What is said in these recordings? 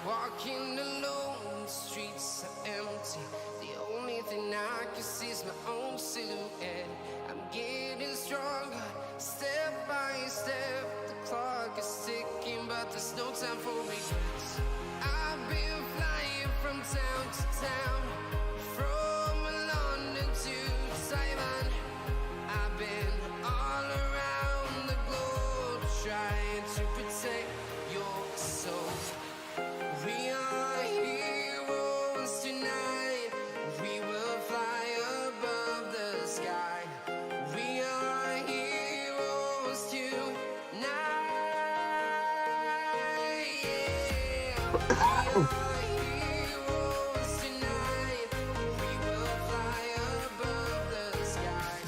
walking alone, the streets are empty. The only thing I can see is my own silhouette. I'm getting stronger, step by step. The clock is ticking, but there's no time for regrets. I've been flying from town to town, from London to Taiwan. I've been all around the globe, trying to protect your soul. We are heroes tonight. We will fly above the sky. We are heroes tonight. Yeah. We are heroes tonight. We will fly above the sky.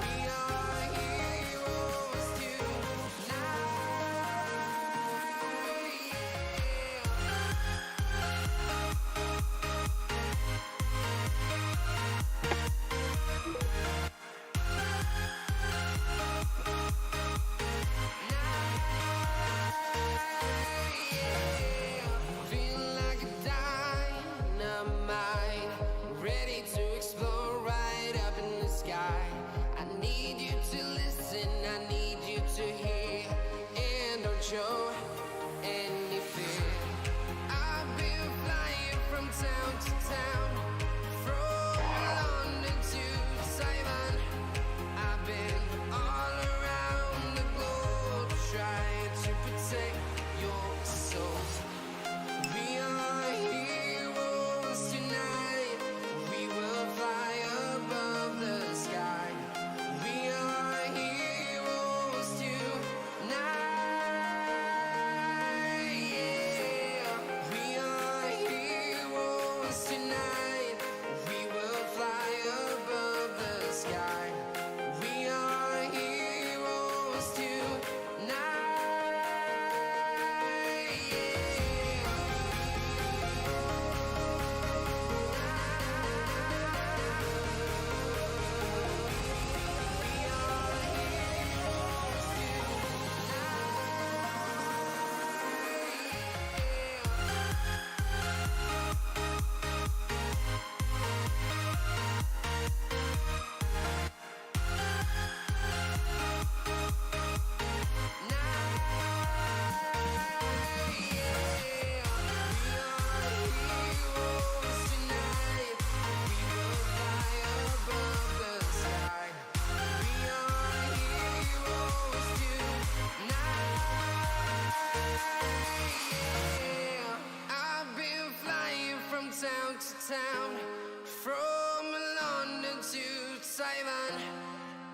We are heroes tonight. Feel like a dynamite, ready to explode right up in the sky. I need you to listen, I need you to hear, and don't show any fear. I've been flying from town to town, from London to Taiwan. I've been all around the globe, trying to protect your soul. We are heroes tonight. We will fly above the sky. We are heroes tonight. Yeah. We are heroes tonight. We will fly above the sky. We are heroes I've been flying from town to town, from London to Taiwan.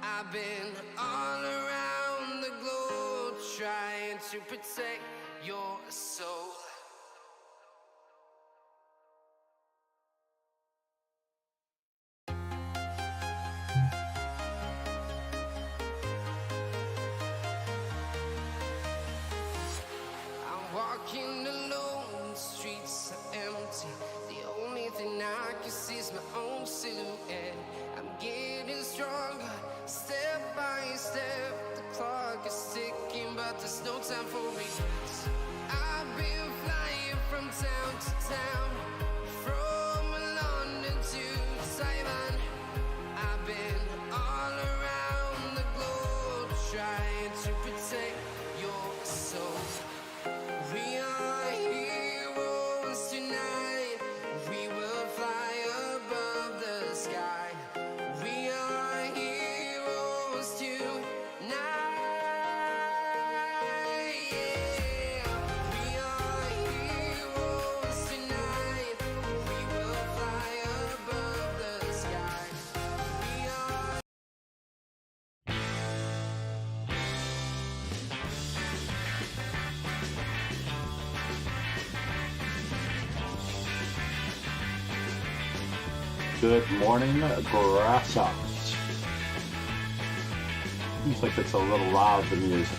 I've been all around the globe, trying to protect your soul. I'm walking alone, the streets are empty. The only thing I can see is my own silhouette. I'm getting stronger, step by step. The clock is ticking, but there's no time for regrets. I've been flying from town to town, from London to Taiwan. I've been all around the globe, trying to protect your soul. We are heroes tonight. We will fly above the sky. We are heroes tonight. Yeah. We are heroes tonight. We will fly above the sky. We are Good morning, grasshoppers. Seems like it's a little loud, the music.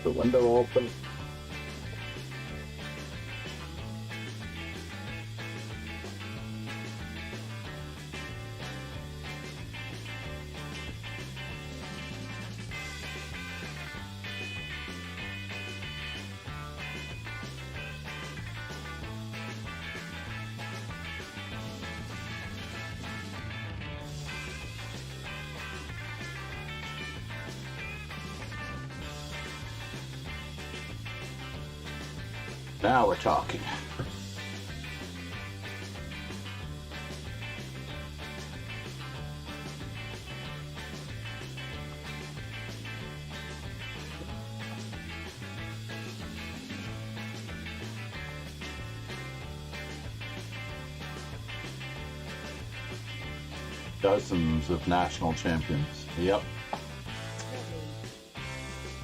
The window open. Now we're talking. Dozens of national champions. Yep.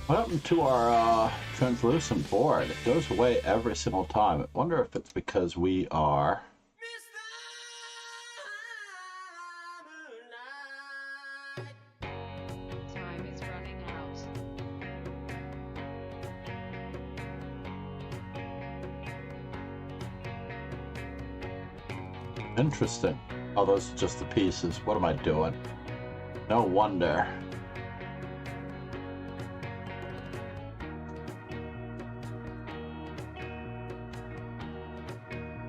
What happened to our translucent board? It goes away every single time. I wonder if it's because we are... Time is running out. Interesting. Oh, those are just the pieces. What am I doing? No wonder.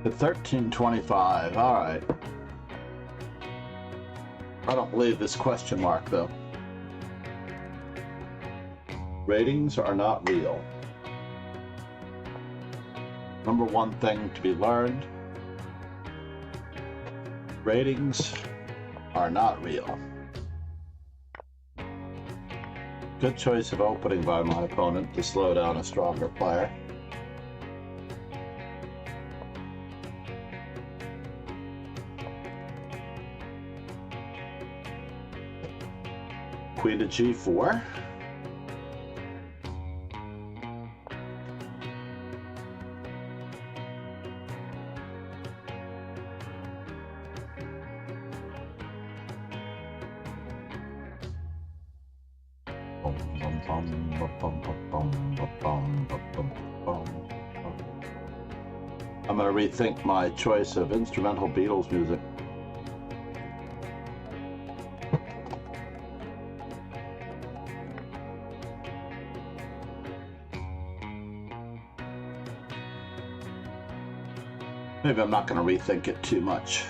At 1325, alright. I don't believe this question mark, though. Ratings are not real. Number one thing to be learned. Ratings are not real. Good choice of opening by my opponent to slow down a stronger player. Queen to g4. I'm going to rethink my choice of instrumental Beatles music. Maybe I'm not going to rethink it too much.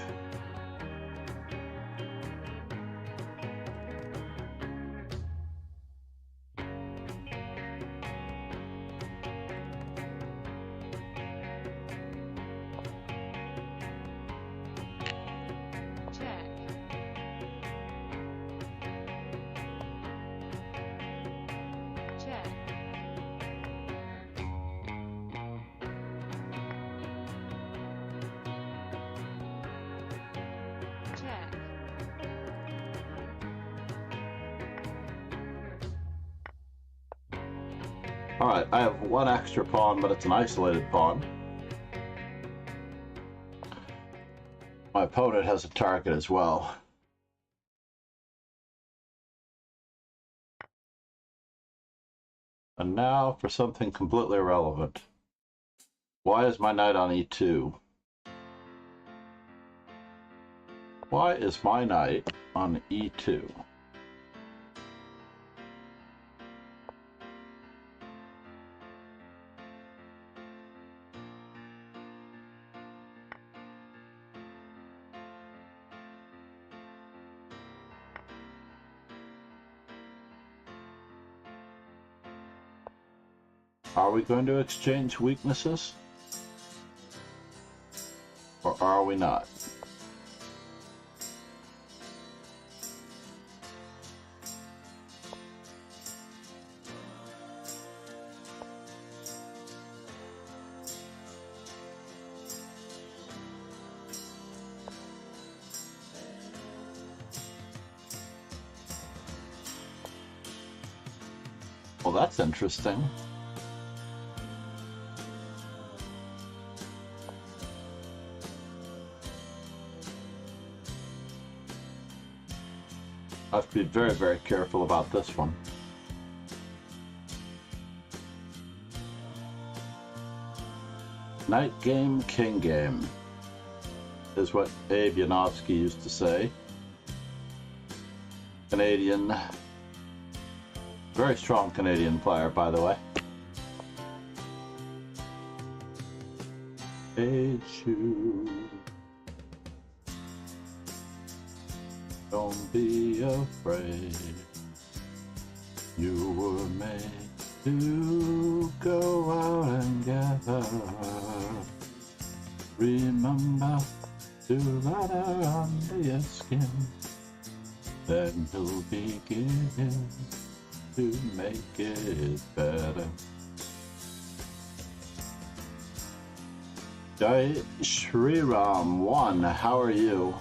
Alright, I have one extra pawn, but it's an isolated pawn. My opponent has a target as well. And now for something completely irrelevant. Why is my knight on e2? Why is my knight on e2? Are we going to exchange weaknesses? Or are we not? Well, that's interesting. I have to be very, very careful about this one. Knight game, king game is what Abe Yanofsky used to say. Canadian, very strong Canadian player, by the way. H.U. Don't be afraid. You were made to go out and gather. Remember to ladder under your skin. Then you'll begin to make it better. Jai Shriram 1, how are you?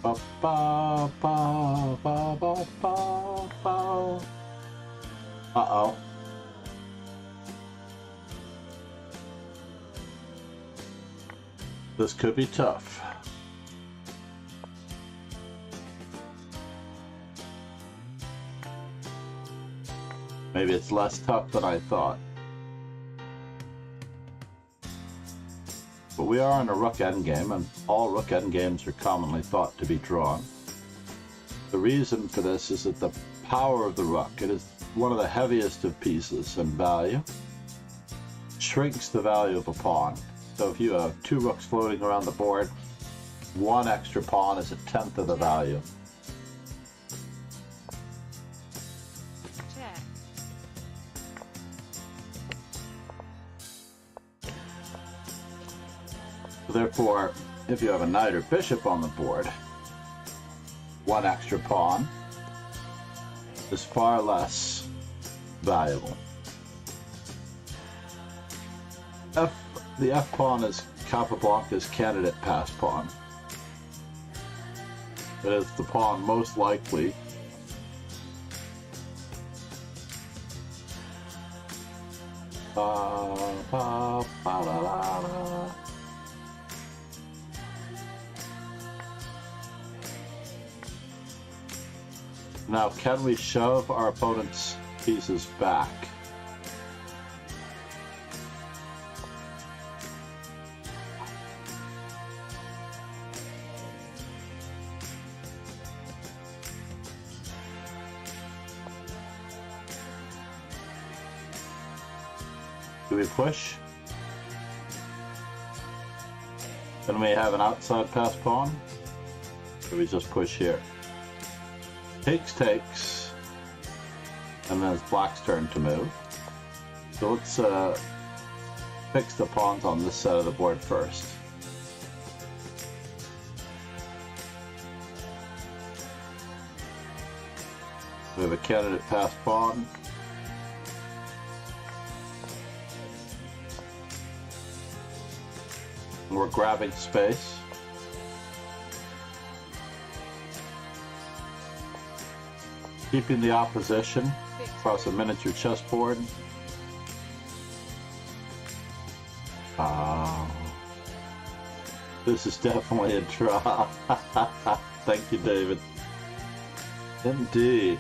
Ba ba ba ba ba ba ba. Uh-oh. This could be tough. Maybe it's less tough than I thought. But we are in a rook endgame, and all rook endgames are commonly thought to be drawn. The reason for this is that the power of the rook, it is one of the heaviest of pieces in value, shrinks the value of a pawn. So if you have two rooks floating around the board, one extra pawn is a tenth of the value. Check. Therefore, if you have a knight or bishop on the board, one extra pawn is far less valuable. The F pawn is Capablanca's candidate pass pawn. It is the pawn most likely Now, can we shove our opponent's pieces back? Do we push? Then we have an outside pass pawn? Or we just push here? Takes, and then it's black's turn to move. So let's fix the pawns on this side of the board first. We have a candidate pass pawn. And we're grabbing space. Keeping the opposition across a miniature chessboard. This is definitely a draw. Thank you, David. Indeed.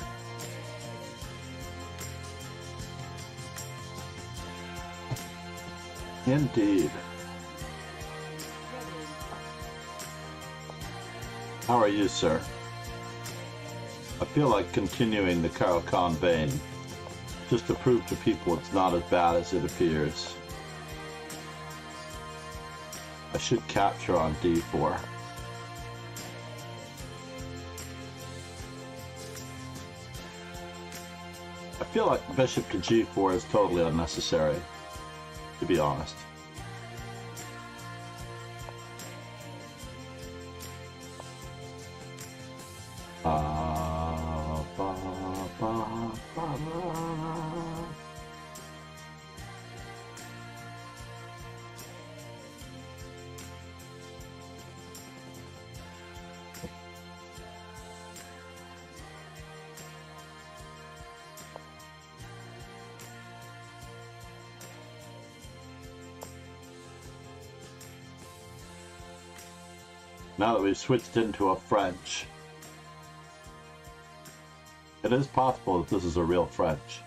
Indeed. How are you, sir? I feel like continuing the Carl Khan vein, just to prove to people it's not as bad as it appears. I should capture on d4. I feel like bishop to g4 is totally unnecessary, to be honest. Now that we've switched into a French, it is possible that this is a real French.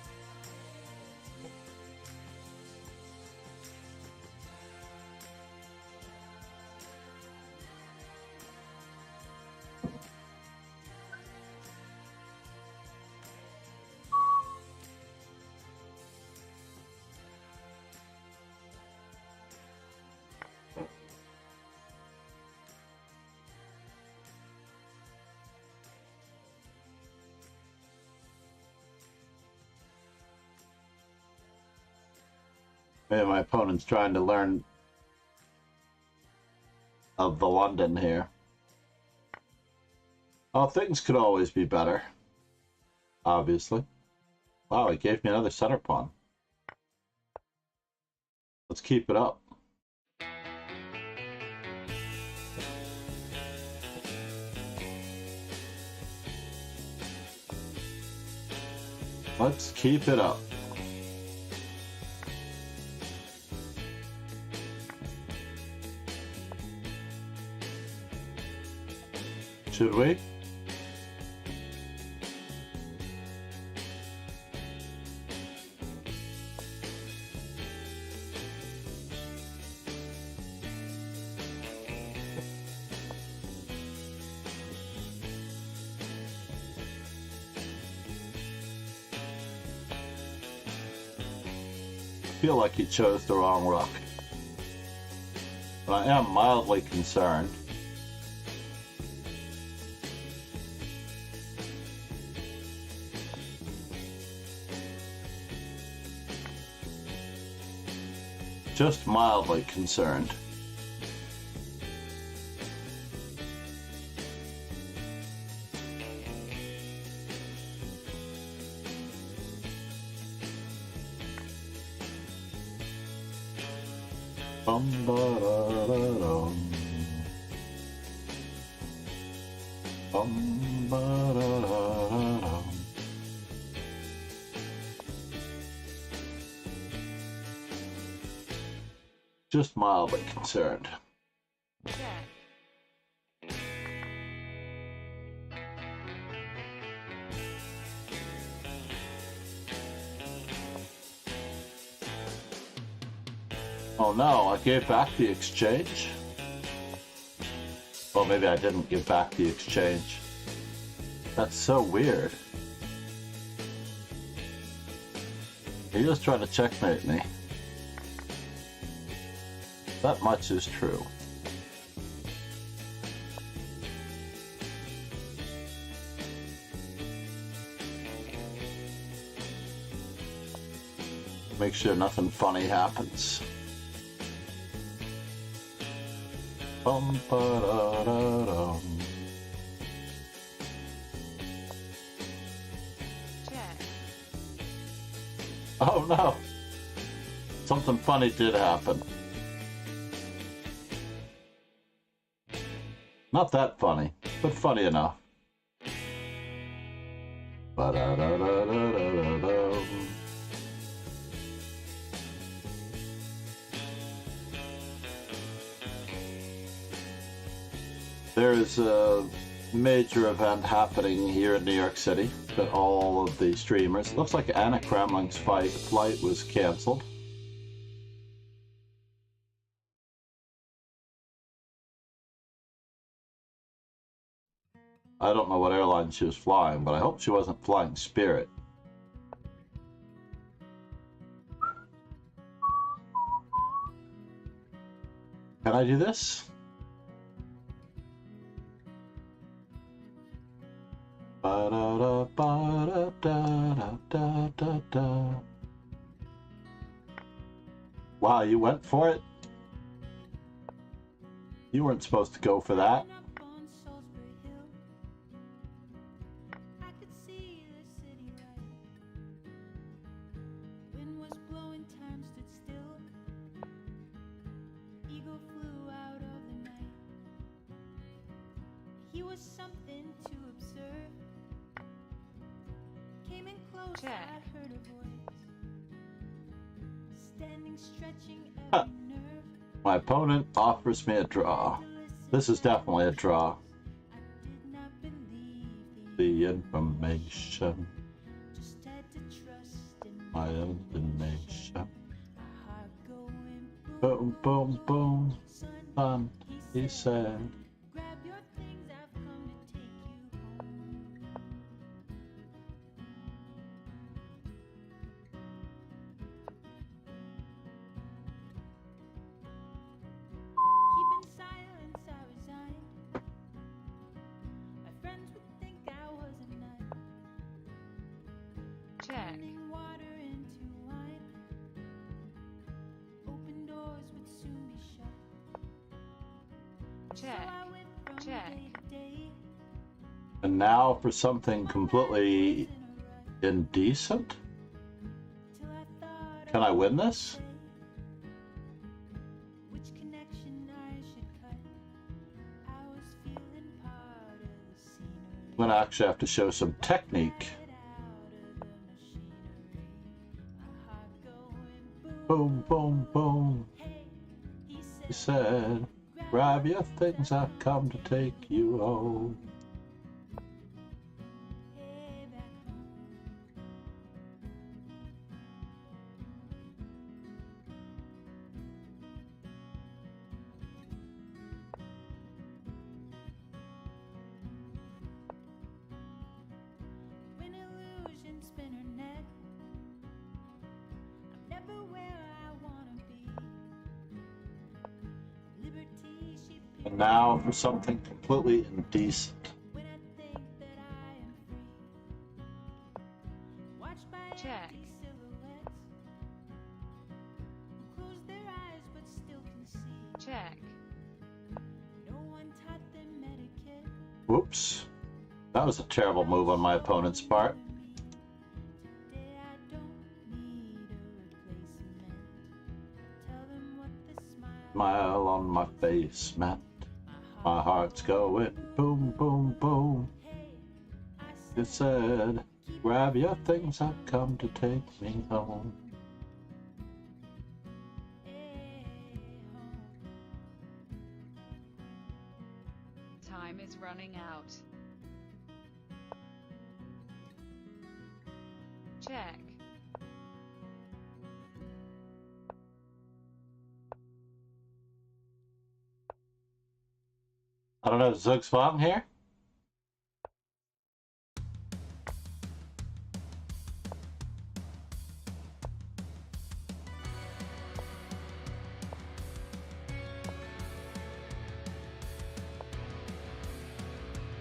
Maybe my opponent's trying to learn of the London here. Oh, things could always be better. Obviously. Wow, he gave me another center pawn. Let's keep it up. Let's keep it up. Should we? I feel like he chose the wrong rook. But I am mildly concerned. Just mildly concerned. Bum-ba-da-da-dum. Bum-ba-da-da-da-dum. Just mildly concerned. Check. Oh no, I gave back the exchange? Well, maybe I didn't give back the exchange. That's so weird. You're just trying to checkmate me. That much is true. Make sure nothing funny happens. Bum-ba-da-da-dum. Check. Oh no! Something funny did happen. Not that funny, but funny enough. Ba-da-da-da-da-da-da-dum. There is a major event happening here in New York City that all of the streamers, looks like Anna Kremling's flight was canceled. I don't know what airline she was flying, but I hope she wasn't flying Spirit. Can I do this? Ba-da-da-ba-da-da-da-da-da. Wow, you went for it? You weren't supposed to go for that. Check. My opponent offers me a draw. This is definitely a draw. The information. My information. Boom, boom, boom. Son, he said. Check. Check. Check. And now for something completely indecent? Can I win this? I'm gonna actually have to show some technique. Boom, boom, boom. He said, grab your things, I've come to take you home. And now for something completely indecent. Check. Check. Whoops. That was a terrible move on my opponent's part. Smile on my face, Matt. My heart's going boom, boom, boom. It said, grab your things, I've come to take me home. Time is running out. Check. I don't know, Zugzwang here?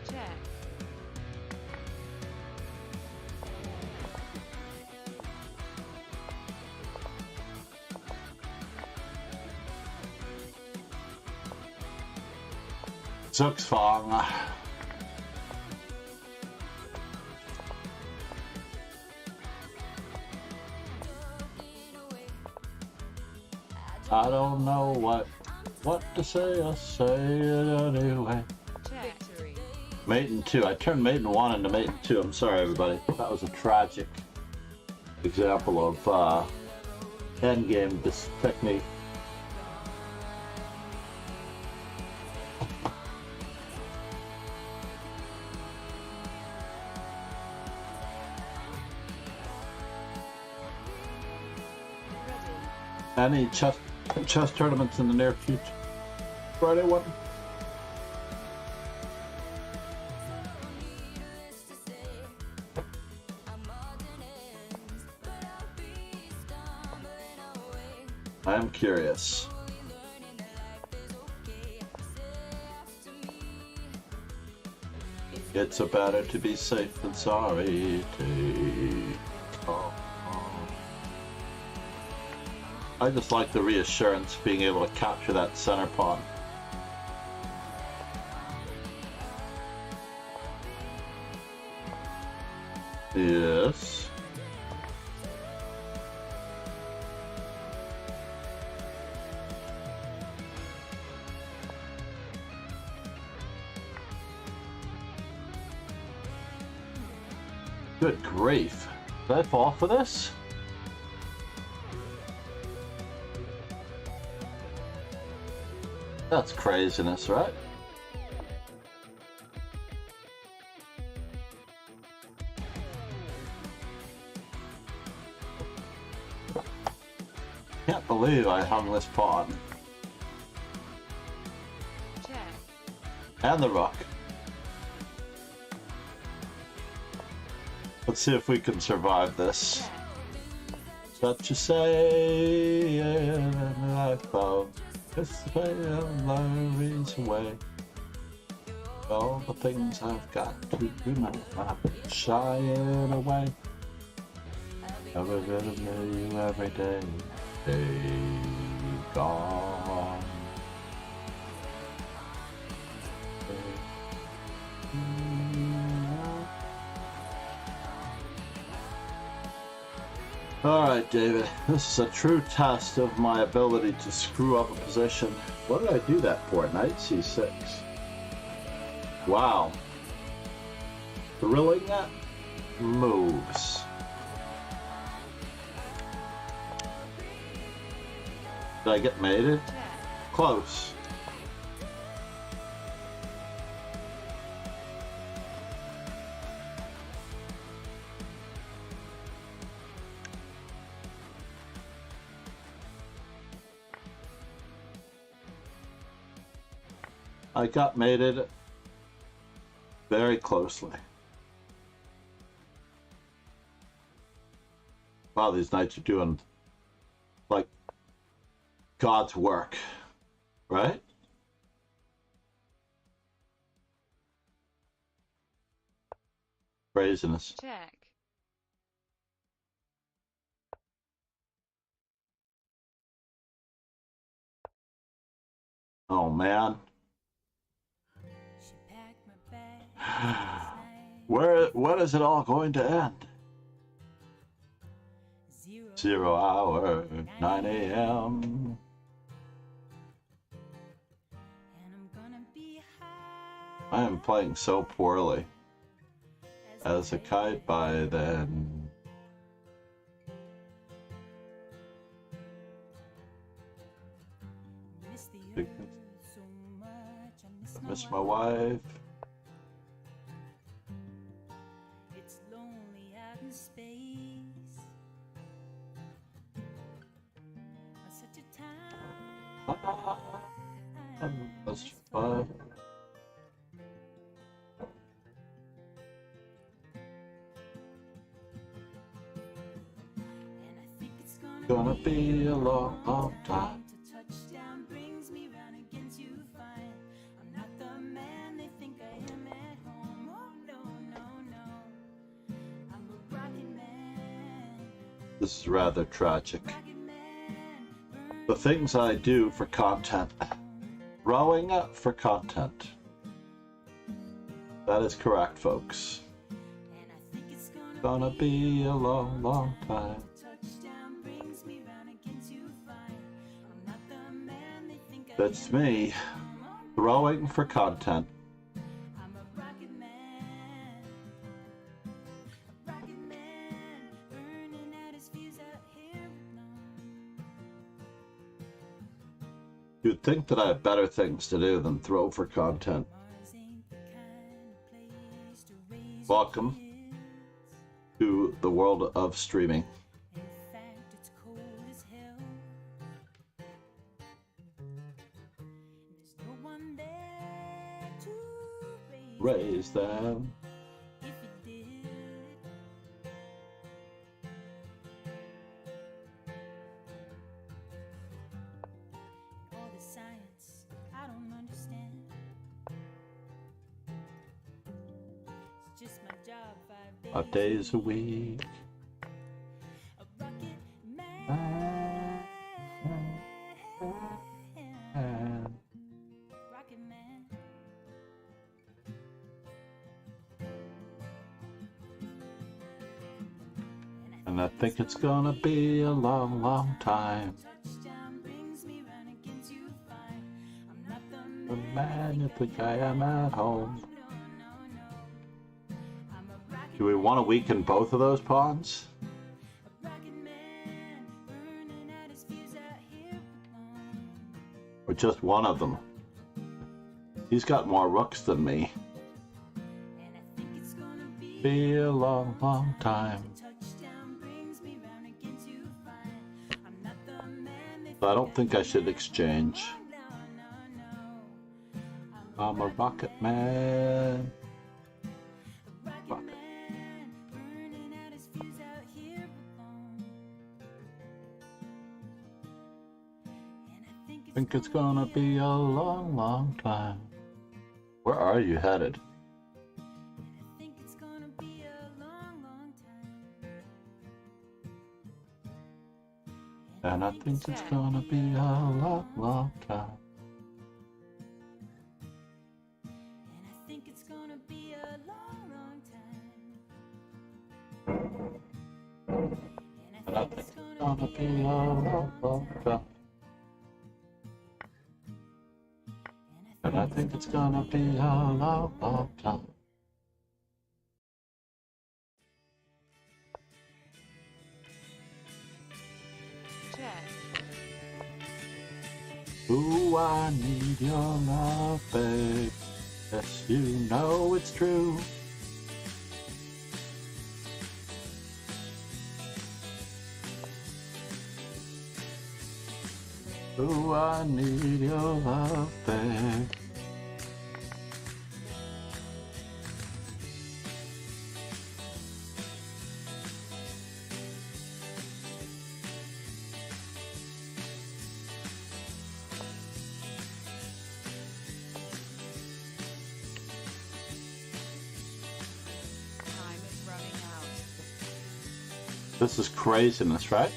Check. Zugzwang. I don't know what to say, I'll say it anyway. Check. Mate in 2. I turned mate in 1 into mate in 2. I'm sorry, everybody. That was a tragic example of endgame technique. Any chess tournaments in the near future? Friday one? I am curious. It's better to be safe than sorry. I just like the reassurance of being able to capture that center pawn. Yes. Good grief. Did I fall for this? That's craziness, right? can't believe I hung this pawn. Check. And the rook. Let's see if we can survive this. Check. Such a say, and I found this way lies away. All the things I've got to remember, shying away. Every bit of you every day, day gone. Alright, David, this is a true test of my ability to screw up a position. What did I do that for? Knight c6. Wow. Thrilling moves. Did I get mated? Check. Close. I got mated very closely. Wow, these knights are doing like God's work, right? Craziness. Check. Oh man. When is it all going to end? 0 hour, 9 a.m. I am playing so poorly. As a kite by then. I miss my wife. That's fun. Gonna be a long, long time. This is rather tragic. The things I do for content. Rowing for content. That is correct, folks. Gonna be a long, long time. That's me. Rowing for content. You'd think that I have better things to do than throw for content. Welcome to the world of streaming. Raise them. Five days a week. And I think it's gonna be a long, long time. The man, you think I am at home. Do we want to weaken both of those pawns? Or just one of them? He's got more rooks than me. Be a long, long time. I don't think I should exchange. I'm a rocket man. Rocket. Think it's gonna be a long, long time. Where are you headed? And I think it's gonna be a long, long time. And I think it's gonna be a long, long time. And I think it's gonna be a long, long time. Check. Ooh, I need your love, babe. Yes, you know it's true. Ooh, I need your love, babe. Time is running out. This is craziness, right?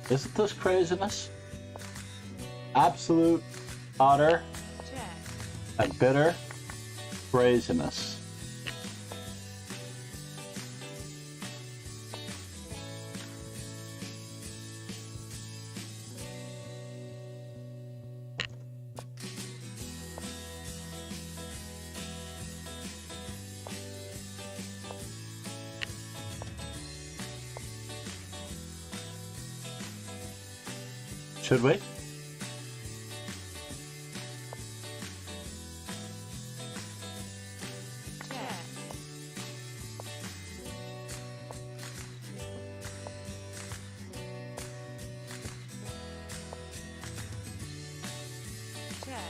Isn't this craziness? Absolute, utter, Check. and bitter craziness. Should we? Check. Check.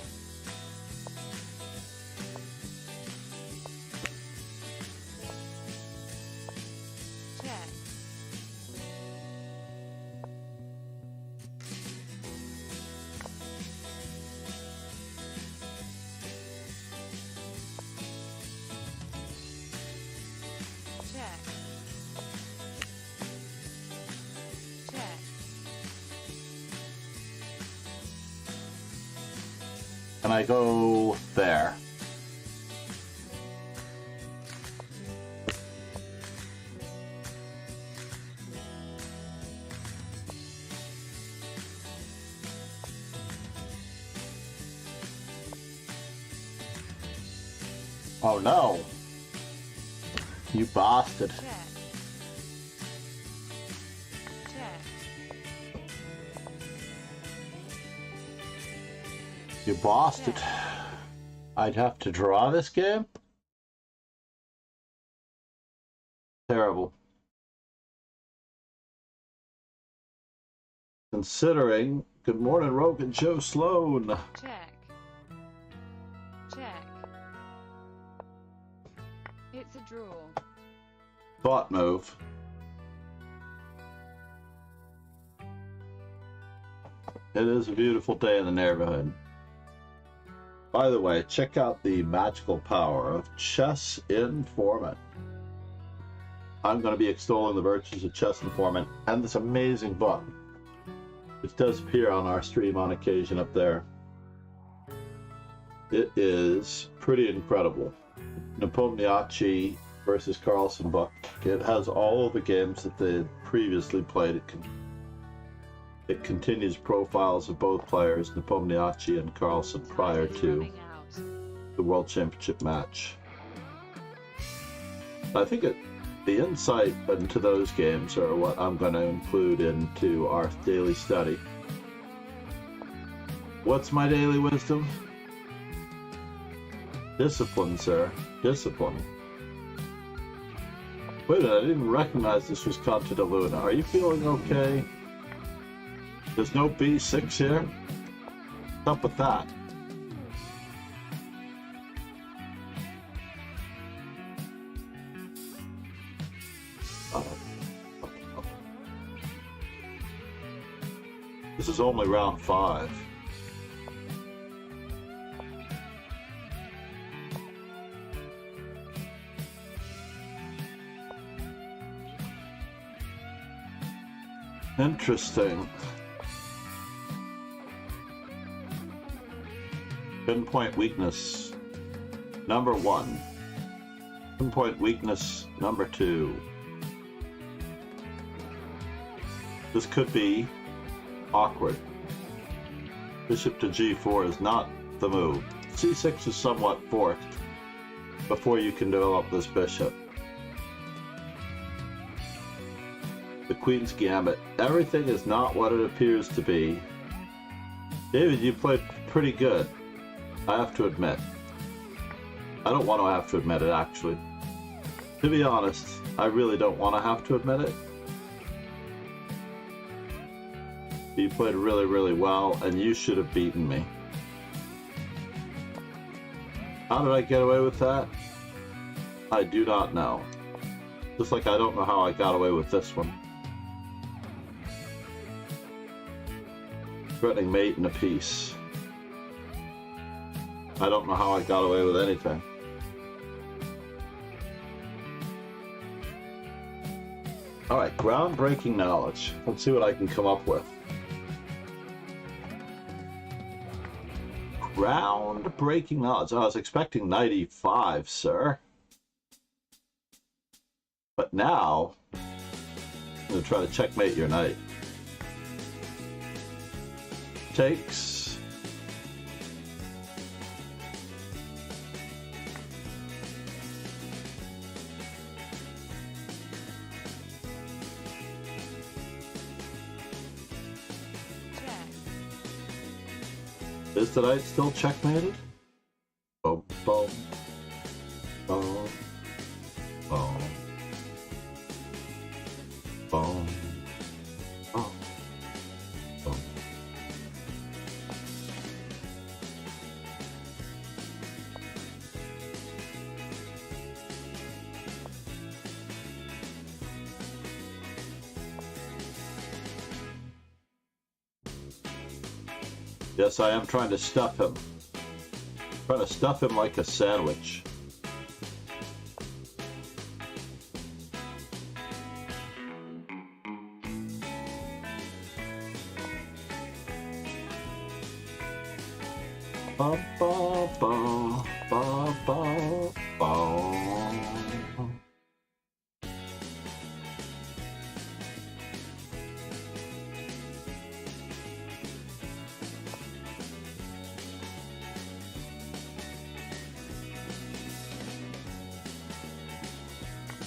Check. Check. Check. And I go there. Oh no. You bastard. Check. Check. You bastard. I'd have to draw this game? Terrible. Considering, good morning, Rogue and Joe Sloan. Check. Check. It's a draw. Thought move. It is a beautiful day in the neighborhood. By the way, check out the magical power of Chess Informant. I'm going to be extolling the virtues of Chess Informant and this amazing book, which does appear on our stream on occasion up there. It is pretty incredible. Nepomniachtchi versus Carlsen book. It has all of the games that they previously played. It continues profiles of both players, Nepomniachtchi and Carlsen, prior Time is to running out. the World Championship match. I think the insight into those games are what I'm going to include into our daily study. What's my daily wisdom? Discipline, sir. Discipline. Wait a minute, I didn't recognize this was Conta de Luna. Are you feeling okay? There's no B6 here? What's up with that? This is only round 5. Interesting. Pinpoint weakness number 1. Pinpoint weakness number 2. This could be awkward. Bishop to g4 is not the move. c6 is somewhat forced before you can develop this bishop. The Queen's Gambit. Everything is not what it appears to be. David, you played pretty good, I have to admit. I don't want to have to admit it, actually. To be honest, I really don't want to have to admit it. You played really, really well, and you should have beaten me. How did I get away with that? I do not know. Just like I don't know how I got away with this one. Threatening mate and a piece. I don't know how I got away with anything. Alright, groundbreaking knowledge. Let's see what I can come up with. Groundbreaking knowledge. I was expecting knight e5, sir. But now, I'm going to try to checkmate your knight. Takes. Check. Is the knight still checkmated? Boom, boom, boom, boom, boom, boom, boom. Yes, I am trying to stuff him. Trying to stuff him like a sandwich. Ba ba ba ba ba ba.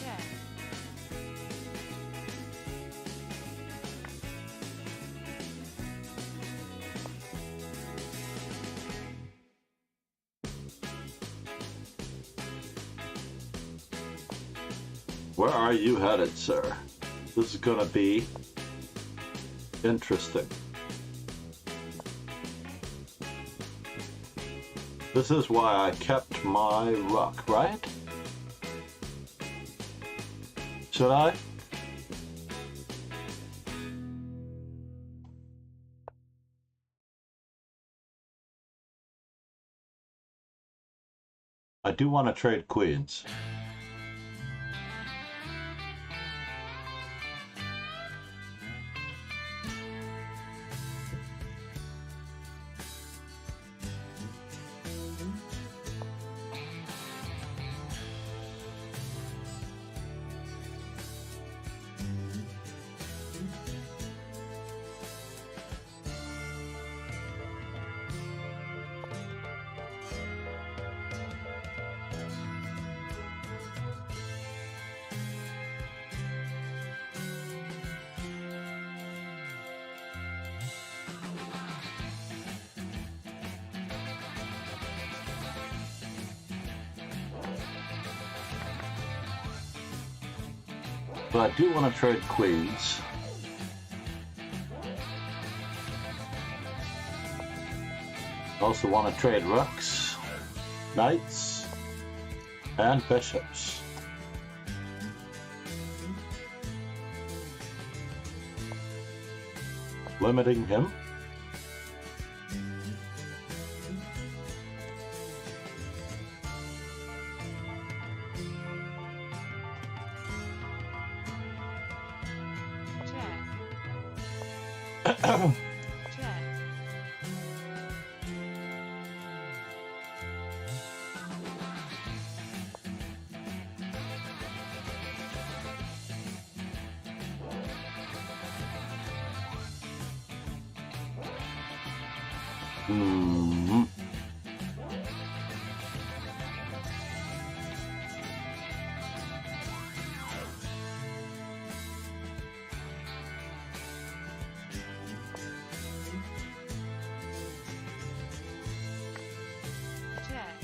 Check. Where are you headed, sir? This is gonna be interesting. This is why I kept my rook, right? Should I? I do want to trade queens. But I do want to trade queens. Also want to trade rooks, knights, and bishops. Limiting him. Check. Check. Hmm. Check.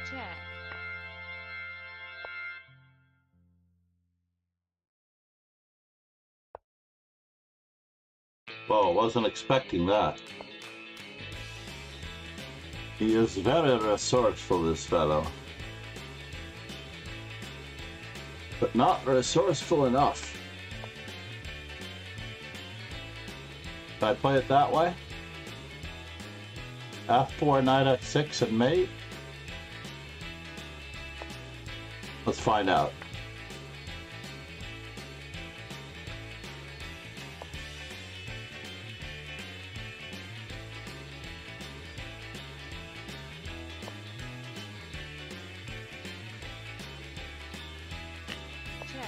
Check. Well, wasn't expecting that. He is very resourceful, this fellow. But not resourceful enough. Can I play it that way? F4, knight f6, and mate? Let's find out. Check.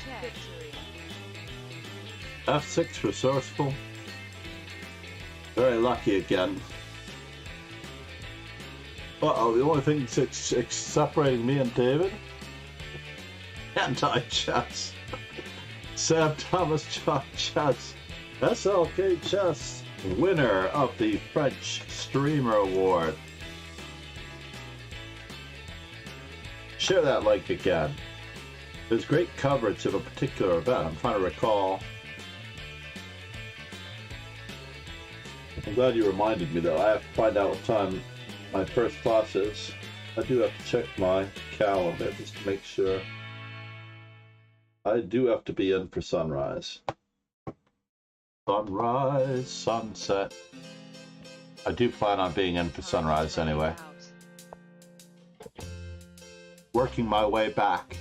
Check. Victory. F6 resourceful. Very lucky again. Uh-oh, the only thing that's separating me and David? Anti-chess. Sam Thomas Chess. SLK Chess. Winner of the French Streamer Award. Share that link again. There's great coverage of a particular event. I'm trying to recall. I'm glad you reminded me, though. I have to find out what time my first class is. I do have to check my calendar just to make sure. I do have to be in for sunrise. Sunrise, sunset. I do plan on being in for sunrise anyway. Working my way back.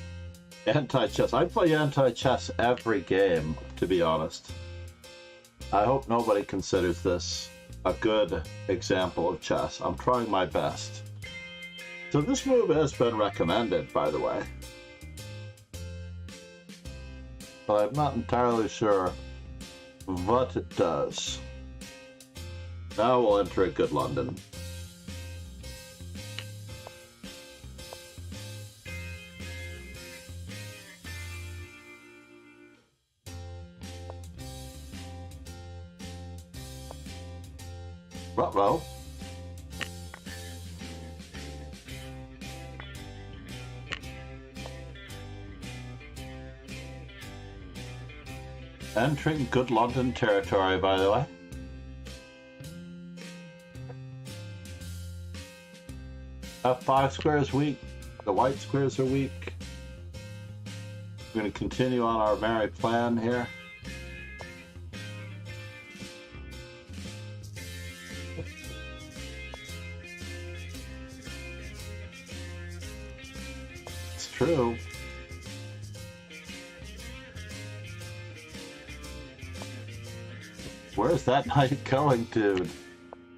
Anti-chess. I play anti-chess every game, to be honest. I hope nobody considers this a good example of chess. I'm trying my best. So this move has been recommended, by the way. But I'm not entirely sure what it does. Now we'll enter a good London. Uh-oh. Entering good London territory, by the way. F5 squares weak. The white squares are weak. We're going to continue on our merry plan here. It's true. Where's that knight going, dude?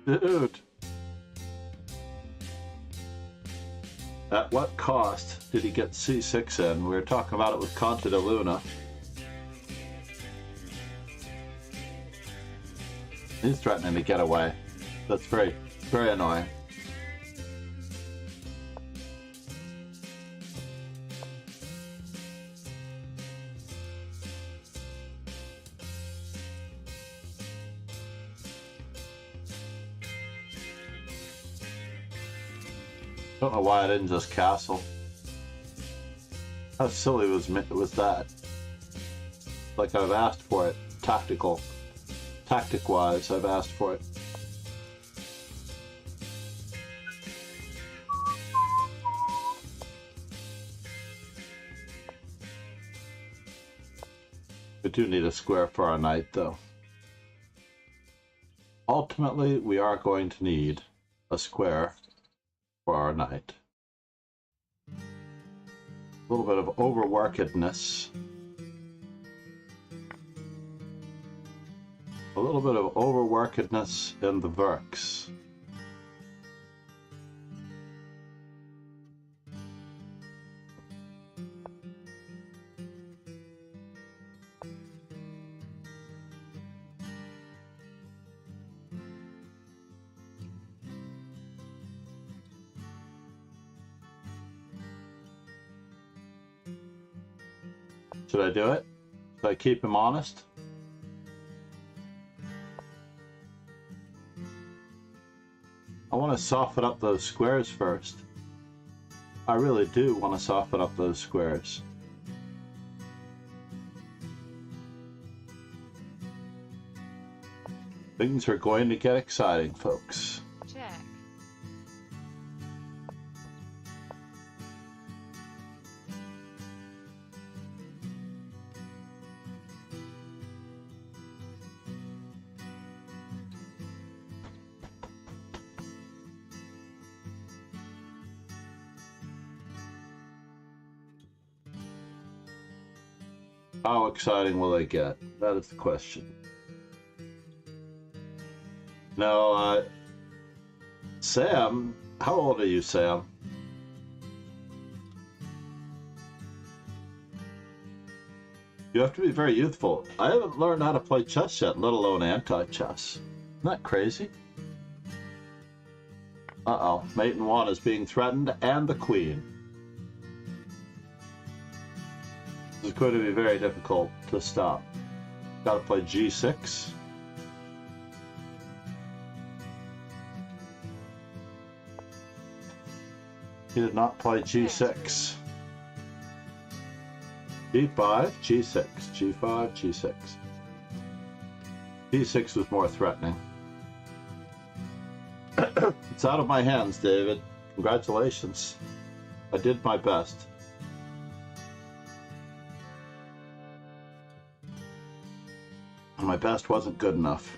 Dude! At what cost did he get c6 in? We were talking about it with Conte de Luna. He's threatening to get away. That's very, very annoying. Don't know why I didn't just castle. How silly was that? Like I've asked for it, tactic-wise, I've asked for it. We do need a square for our knight, though. Ultimately, we are going to need a square for our knight. A little bit of overworkedness. A little bit of overworkedness in the works. Should I do it? Should I keep him honest? I want to soften up those squares first. I really do want to soften up those squares. Things are going to get exciting, folks. Check. How exciting will they get? That is the question. No, Sam, how old are you, Sam? You have to be very youthful. I haven't learned how to play chess yet, let alone anti-chess. Isn't that crazy? Uh-oh, mate in one is being threatened, and the queen. This is going to be very difficult to stop. Gotta play g6. He did not play g6. g5, g6, g5, g6. g6 was more threatening. It's out of my hands, David. Congratulations. I did my best. And my best wasn't good enough.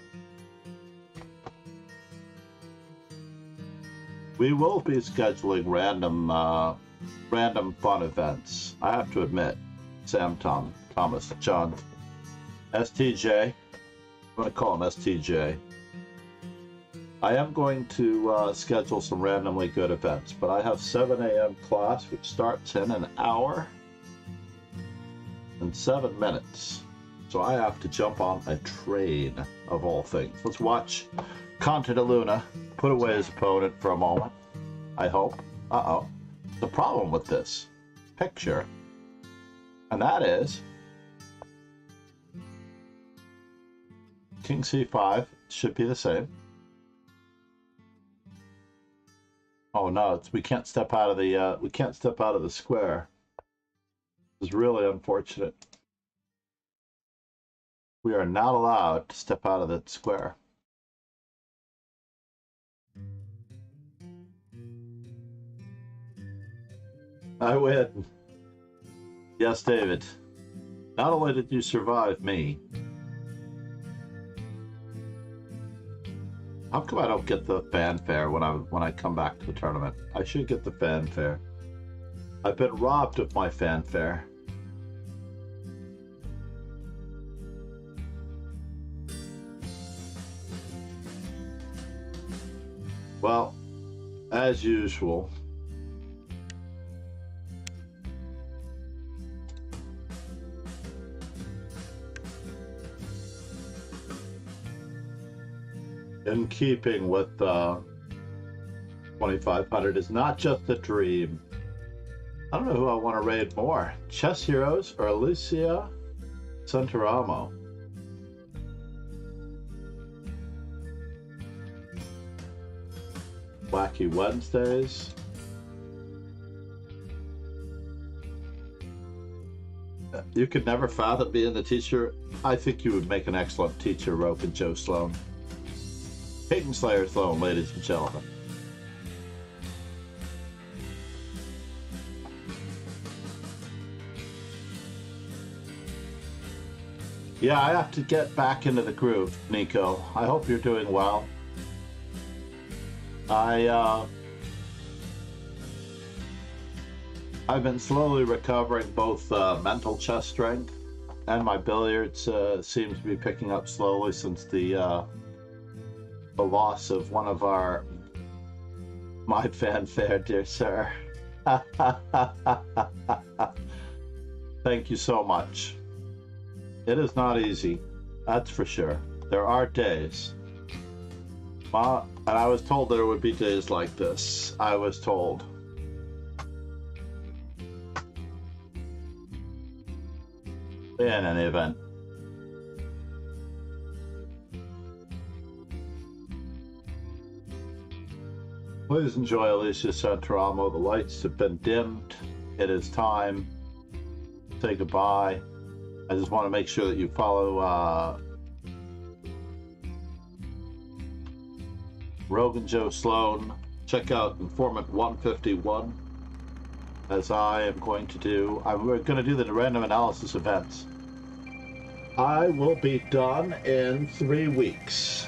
We will be scheduling random fun events. I have to admit, Thomas, John, STJ, I'm going to call him STJ. I am going to schedule some randomly good events, but I have 7 a.m. class, which starts in an hour and 7 minutes. So I have to jump on a train, of all things. Let's watch Conte de Luna put away his opponent for a moment, I hope. Uh-oh. The problem with this picture, and that is King c5 should be the same. Oh no, we can't step out of the square. This is really unfortunate. We are not allowed to step out of that square. I win. Yes, David. Not only did you survive me. How come I don't get the fanfare when I come back to the tournament? I should get the fanfare. I've been robbed of my fanfare. Well, as usual, in keeping with 2500 is not just a dream. I don't know who I want to raid more, Chess Heroes or Alicia Santaramo. Wacky Wednesdays. You could never fathom being the teacher. I think you would make an excellent teacher, Rope and Joe Sloan. Peyton Slayer Sloan, ladies and gentlemen. Yeah, I have to get back into the groove, Nico. I hope you're doing well. I've been slowly recovering both mental chess strength, and my billiards seems to be picking up slowly since the loss of one of my fanfare, dear sir. Thank you so much. It is not easy, that's for sure. There are days. And I was told there would be days like this. I was told. In any event. Please enjoy Alicia Santaramo. The lights have been dimmed. It is time to say goodbye. I just want to make sure that you follow Rogan Joe Sloan. Check out Informant 151, as I am going to do. We're going to do the random analysis events. I will be done in 3 weeks,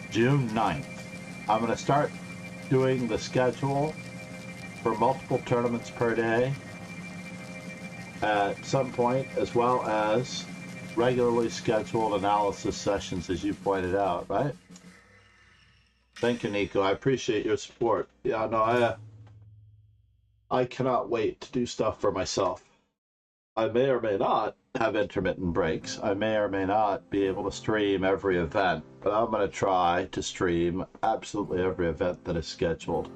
June 9th. I'm going to start doing the schedule for multiple tournaments per day at some point, as well as regularly scheduled analysis sessions, as you pointed out, right? Thank you, Nico. I appreciate your support. Yeah, no, I cannot wait to do stuff for myself. I may or may not have intermittent breaks. I may or may not be able to stream every event, but I'm going to try to stream absolutely every event that is scheduled,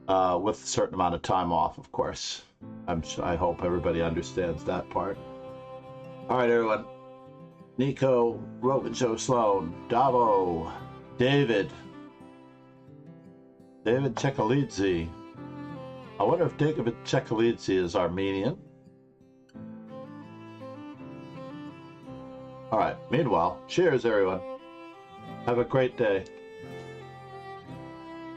with a certain amount of time off, of course. I hope everybody understands that part. All right, everyone. Nico, Rogan Joe Sloan, Davo, David Chekalidze. I wonder if David Chekalidze is Armenian. All right. Meanwhile, cheers, everyone. Have a great day.